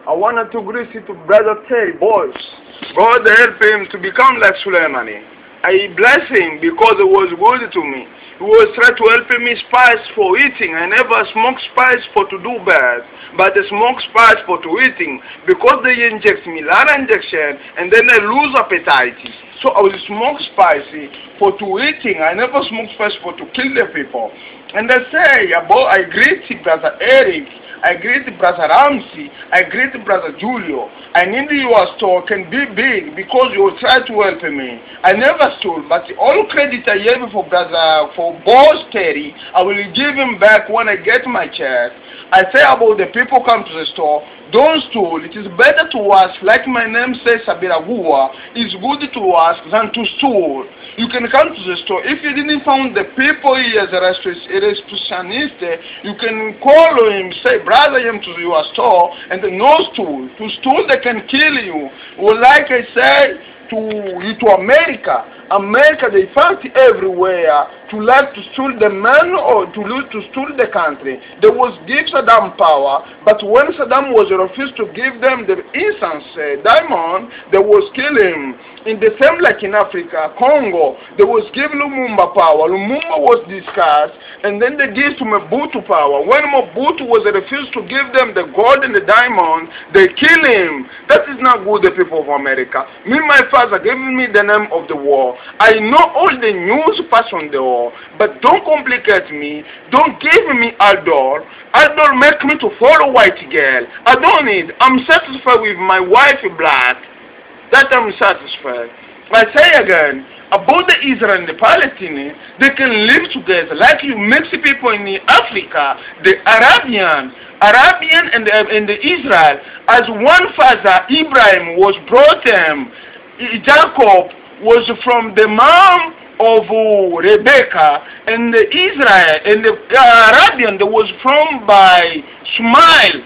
I wanted to greet you to Brother Terry, boys. God help him to become like Suleimani. I bless him because he was good to me. He was trying to help me spice for eating. I never smoke spice for to do bad, but I smoke spice for to eating because they inject me a lot of injection and then I lose appetite. So I will smoke spicy for to eating. I never smoke spice for to kill the people. And I say, I greet Brother Eric, I greet Brother Ramsey, I greet Brother Julio. I need your store can be big because you try to help me. I never stole, but all credit I gave for Boss Terry, I will give him back when I get my check. I say about the people come to the store, don't steal. It is better to ask, like my name says, Sabira Gua, it's good to ask than to steal. You can come to the store. If you didn't find the people here as a receptionist, you can call him, say, brother, I am to your store, and no steal. To steal, they can kill you. Well, like I say, to America, they fight everywhere to like to steal the man or to steal the country. They was give Saddam power, but when Saddam was refused to give them the instance diamond, they was kill him. In the same like in Africa, Congo, they was give Lumumba power. Lumumba was discussed, and then they give to Mobutu power. When Mobutu was refused to give them the gold and the diamond, they kill him. That is not good, the people of America. Me, my father giving me the name of the war. I know all the news pass on the war, but don't complicate me. Don't give me Aldor. Aldor make me to follow white girl. I don't need. I'm satisfied with my wife black. That I'm satisfied. I say again, about the Israel and the Palestinians, they can live together like you mix people in Africa, the Arabian and the Israel, as one father. Ibrahim was brought him. Jacob was from the mom of Rebecca, and the Israel and the Arabian that was from by Shumail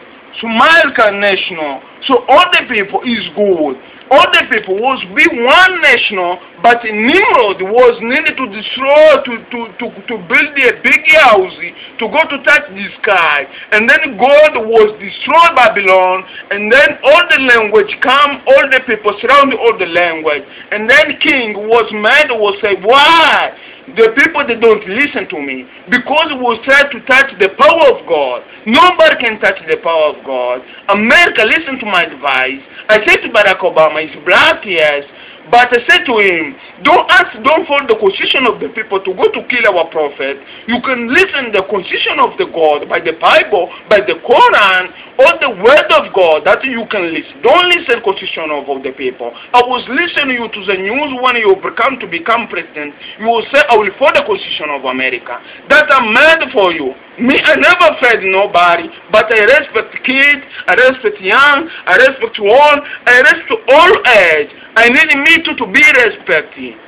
national. So all the people is good. All the people was be one national, but Nimrod was needed to destroy, to build a big house, to go to touch the sky. And then God was destroy Babylon, and then all the language come, all the people surround all the language. And then king was mad, was say, why? The people, they don't listen to me because we will try to touch the power of God. Nobody can touch the power of God. America, listen to my advice. I say to Barack Obama, he's black, yes, but I say to him, don't follow the constitution of the people to go to kill our prophet. You can listen the constitution of the God by the Bible, by the Quran, or the word of God that you can listen. Don't listen to the constitution of the people. I was listening you to the news when you become president. You will say, I will follow the constitution of America. That I'm mad for you. Me, I never fed nobody, but I respect kids, I respect young, I respect all, I respect all age. I need me to be respected.